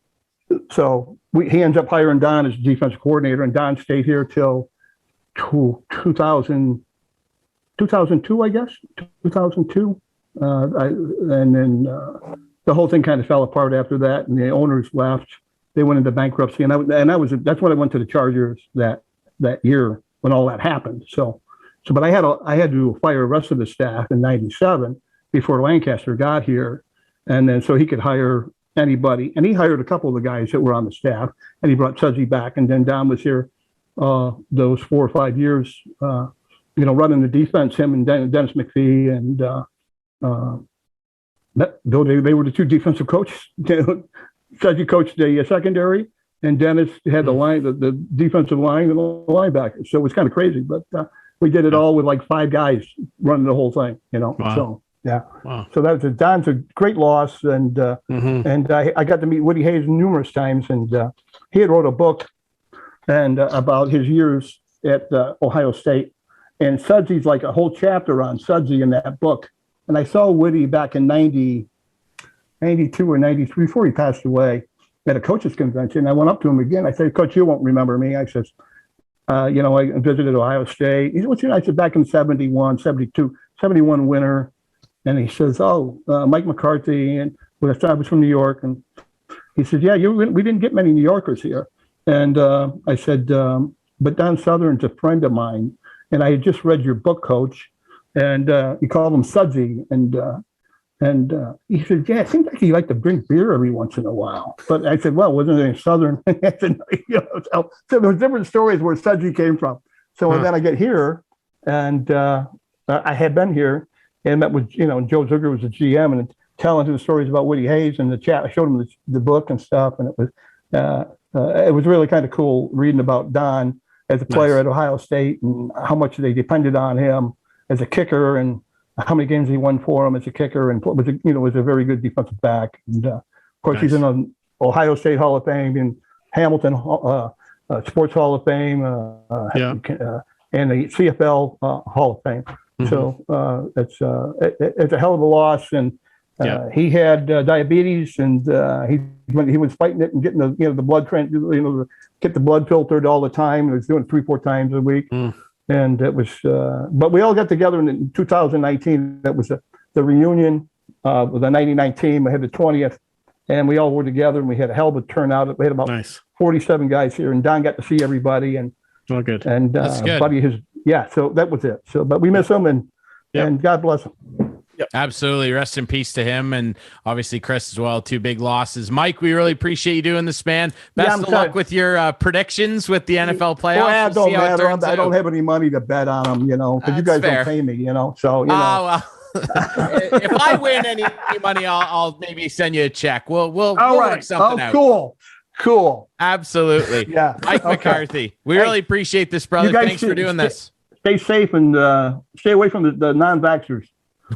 So he ends up hiring Don as defensive coordinator, and Don stayed here till 2002, I guess, 2002. And then the whole thing kind of fell apart after that, and the owners left. They went into bankruptcy, that's when I went to the Chargers that year when all that happened. But I had to fire the rest of the staff in '97 before Lancaster got here, and then so he could hire anybody, and he hired a couple of the guys that were on the staff, and he brought Sudsy back, and then Don was here those 4 or 5 years, running the defense. Him and Dennis McPhee, and they were the two defensive coaches. Sudsy coached the secondary, and Dennis had the defensive line and the linebackers. So it was kind of crazy, but we did it all with like 5 guys running the whole thing. Wow. So yeah. Wow. So Don's a great loss, and and I got to meet Woody Hayes numerous times, and he had wrote a book and about his years at Ohio State, and Sudsy's like a whole chapter on Sudsy in that book. And I saw Woody back in 92 or 93 before he passed away at a coaches convention. I went up to him again. I said, "Coach, you won't remember me." I says, I visited Ohio State. He said, "What's your name?" I said, "Back in 71, 72, 71 winter." And he says, Mike McCarthy, and I was from New York. And he said, "Yeah, we didn't get many New Yorkers here." And I said, "But Don Southern's a friend of mine, and I had just read your book, Coach." And he called him Sudsy, and he said, "Yeah, it seems like he liked to drink beer every once in a while." But I said, "Well, wasn't it Southern?" I said, so there's different stories where Sudsy came from. So then I get here, and I had been here and met with, Joe Zucker was the GM, and telling him the stories about Woody Hayes and the chat. I showed him the book and stuff, and it was really kind of cool reading about Don as a player at Ohio State and how much they depended on him as a kicker, and how many games he won for him as a kicker, and was a very good defensive back. And of course, he's in the Ohio State Hall of Fame, in Hamilton Sports Hall of Fame, and the CFL Hall of Fame. So it's a hell of a loss. And he had diabetes, and he was fighting it and getting the blood get the blood filtered all the time. He was doing it 3-4 times a week. And it was, but we all got together in 2019. That was the reunion with the '99 team. We had the 20th, and we all were together, and we had a hell of a turnout. We had about 47 guys here, and Don got to see everybody. And good. And that's good. Buddy, so that was it. So, but we miss him, and God bless him. Yep. Absolutely. Rest in peace to him, and obviously Chris as well. 2 big losses. Mike, we really appreciate you doing this, man. Best of luck with your predictions with the NFL playoffs. It don't matter. I don't have any money to bet on them, because you guys don't pay me, So, well, if I win any money, I'll maybe send you a check. We'll work something out. Cool. Absolutely. Yeah. Mike McCarthy. We really appreciate this, brother. Thanks for doing this. Stay safe and stay away from the non-vaxxers.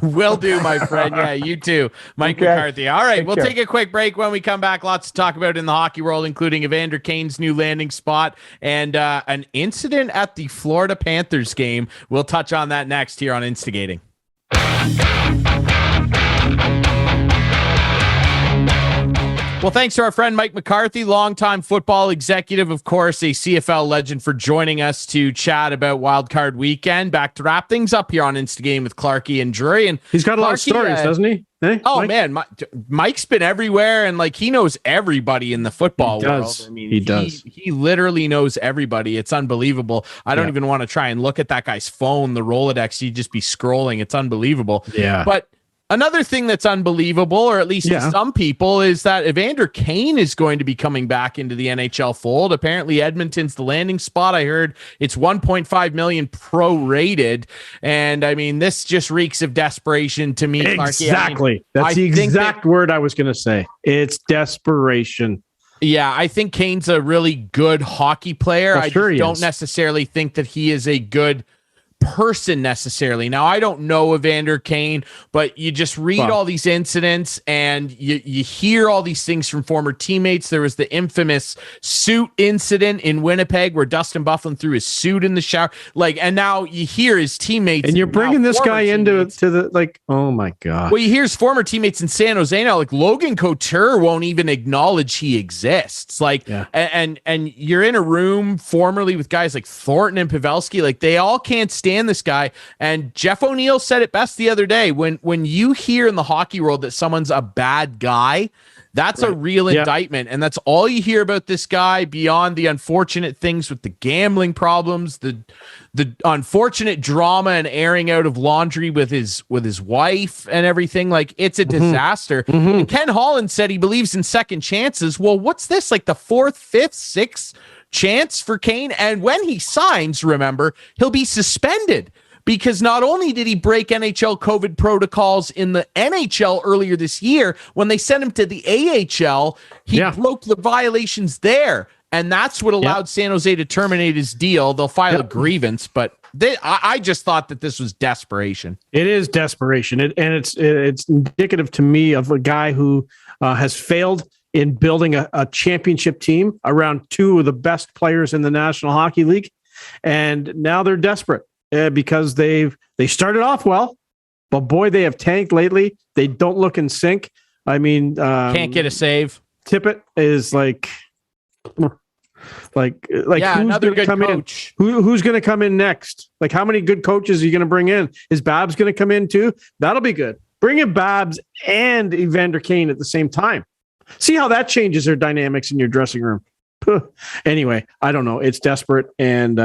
Will do, my friend. Yeah, you too, Mike McCarthy. All right, we'll take a quick break. When we come back, lots to talk about in the hockey world, including Evander Kane's new landing spot and an incident at the Florida Panthers game. We'll touch on that next here on Instigating. Well, thanks to our friend Mike McCarthy, longtime football executive, of course, a CFL legend, for joining us to chat about Wildcard Weekend. Back to wrap things up here on Instagame with Clarky and Drury. And he's got a lot of stories, doesn't he? Hey, oh, Mike? Man, Mike's been everywhere, and he knows everybody in the football world. I mean, he does. He literally knows everybody. It's unbelievable. I don't even want to try and look at that guy's phone, the Rolodex. He'd just be scrolling. It's unbelievable. Yeah. But another thing that's unbelievable, or at least to some people, is that Evander Kane is going to be coming back into the NHL fold. Apparently, Edmonton's the landing spot. I heard it's $1.5 million prorated, and I mean, this just reeks of desperation to me. Exactly. That's the exact word I was going to say. It's desperation. Yeah, I think Kane's a really good hockey player. I don't necessarily think that he is a good person necessarily. Now, I don't know Evander Kane, but you just read all these incidents and you hear all these things from former teammates. There was the infamous suit incident in Winnipeg where Dustin Byfuglien threw his suit in the shower. And now you hear his teammates, and you're bringing this guy into the oh my god. Well, you hear his former teammates in San Jose now, Logan Couture won't even acknowledge he exists. And you're in a room formerly with guys like Thornton and Pavelski. They all can't stand stand this guy. And Jeff O'Neill said it best the other day. When you hear in the hockey world that someone's a bad guy, that's a real indictment. And that's all you hear about this guy, beyond the unfortunate things with the gambling problems, the unfortunate drama and airing out of laundry with his wife and everything. Like, it's a disaster. And Ken Holland said he believes in second chances. Well, what's this? Like the 4th, 5th, 6th chance for Kane? And when he signs, remember, he'll be suspended. Because not only did he break NHL COVID protocols in the NHL earlier this year, when they sent him to the AHL, he broke the violations there. And that's what allowed San Jose to terminate his deal. They'll file a grievance, but I just thought that this was desperation. It is desperation. And it's indicative to me of a guy who has failed in building a championship team around 2 of the best players in the National Hockey League. And now they're desperate. Because they started off well, but boy, they have tanked lately. They don't look in sync. I mean, can't get a save. Tippett is like who's another good coach. Who's going to come in next? Like, how many good coaches are you going to bring in? Is Babs going to come in too? That'll be good. Bring in Babs and Evander Kane at the same time. See how that changes their dynamics in your dressing room. Anyway, I don't know. It's desperate, and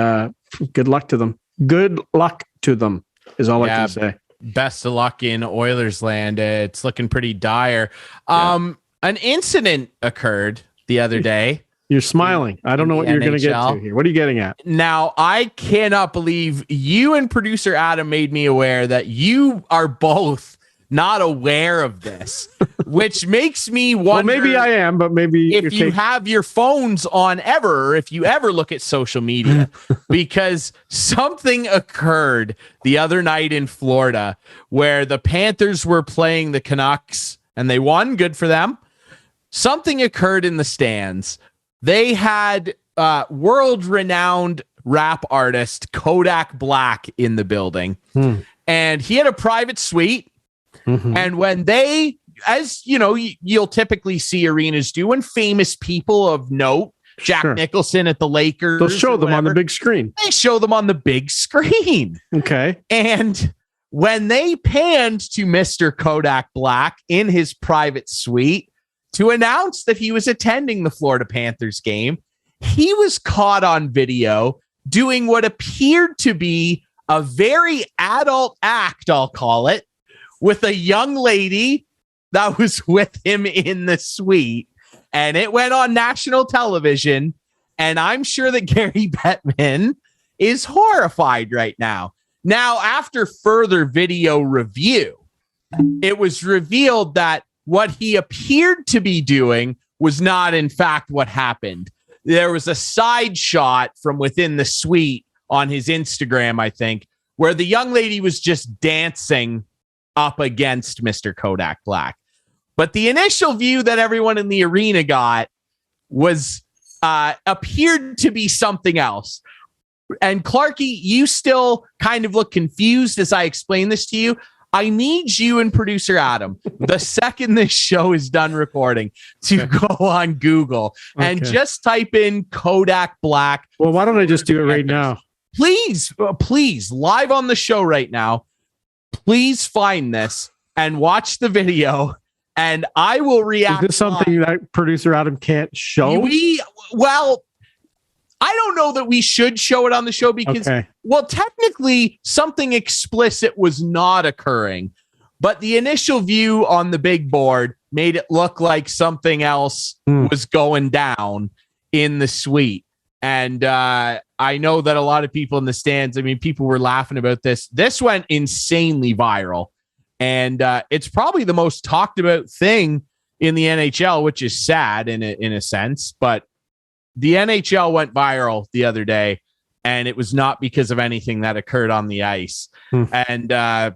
good luck to them. Good luck to them is all I can say. Best of luck in Oilers land. It's looking pretty dire. An incident occurred the other day. You're smiling. I don't know what you're going to get to here. What are you getting at? Now, I cannot believe you and producer Adam made me aware that you are both not aware of this, which makes me wonder. Well, maybe I am, but maybe if you have your phones on ever, or if you ever look at social media, because something occurred the other night in Florida where the Panthers were playing the Canucks and they won. Good for them. Something occurred in the stands. They had world-renowned rap artist Kodak Black in the building, and he had a private suite. And when they, as you know, you'll typically see arenas do when famous people of note, Jack Nicholson at the Lakers, they'll show them on the big screen. They show them on the big screen. Okay. And when they panned to Mr. Kodak Black in his private suite to announce that he was attending the Florida Panthers game, he was caught on video doing what appeared to be a very adult act, I'll call it, with a young lady that was with him in the suite. And it went on national television. And I'm sure that Gary Bettman is horrified right now. Now, after further video review, it was revealed that what he appeared to be doing was not, in fact, what happened. There was a side shot from within the suite on his Instagram, I think, where the young lady was just dancing up against Mr. Kodak Black. But the initial view that everyone in the arena got was appeared to be something else. And Clarky, you still kind of look confused as I explain this to you. I need you and producer Adam, the second this show is done recording, to go on Google and just type in Kodak Black. Well, why don't I just do it right now? Please, live on the show right now. Please find this and watch the video, and I will react. Is this something that producer Adam can't show? Well, I don't know that we should show it on the show because, well, technically something explicit was not occurring, but the initial view on the big board made it look like something else was going down in the suite. And I know that a lot of people in the stands, I mean, people were laughing about this. This went insanely viral. And it's probably the most talked about thing in the NHL, which is sad in a sense. But the NHL went viral the other day, and it was not because of anything that occurred on the ice. And I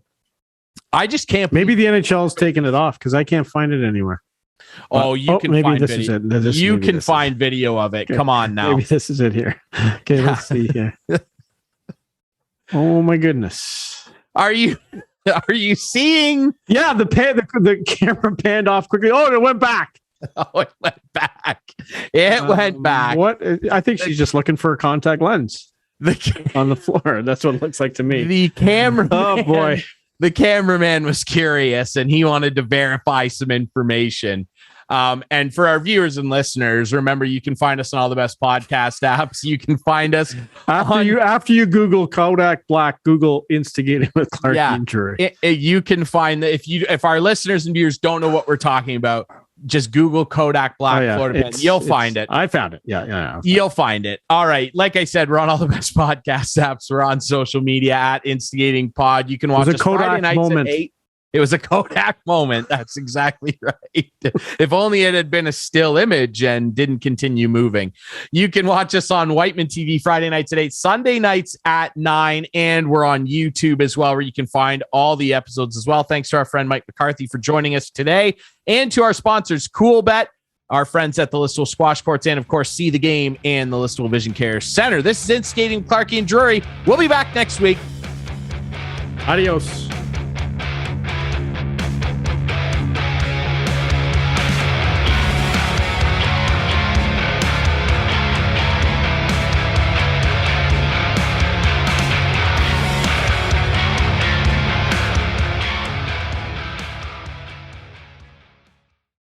just can't. Maybe the NHL is taking it off because I can't find it anywhere. Oh, you can find this video. Is it. You can find video of it. Come on now. Maybe this is it here. Okay, let's see here. Oh my goodness. Are you seeing? Yeah, the camera panned off quickly. Oh, it went back. Oh, it went back. It went back. What? I think she's just looking for a contact lens. on the floor. That's what it looks like to me. The cameraman. Oh boy. The cameraman was curious and he wanted to verify some information. And for our viewers and listeners, remember, you can find us on all the best podcast apps. You can find us after you Google Kodak Black, Google instigating McCarthy injury. You can find that if our listeners and viewers don't know what we're talking about, just Google Kodak Black Florida Panthers. You'll find it. I found it. Yeah. You'll find it. All right. Like I said, we're on all the best podcast apps. We're on social media at Instigating Pod. You can watch us Friday nights at 8. It was a Kodak moment. That's exactly right. If only it had been a still image and didn't continue moving. You can watch us on Whiteman TV Friday nights at 8, Sunday nights at 9, and we're on YouTube as well, where you can find all the episodes as well. Thanks to our friend Mike McCarthy for joining us today, and to our sponsors, Coolbet, our friends at the Listowel Squash Courts, and of course, See the Game and the Listowel Vision Care Center. This is Instigating Clarkie and Drury. We'll be back next week. Adios.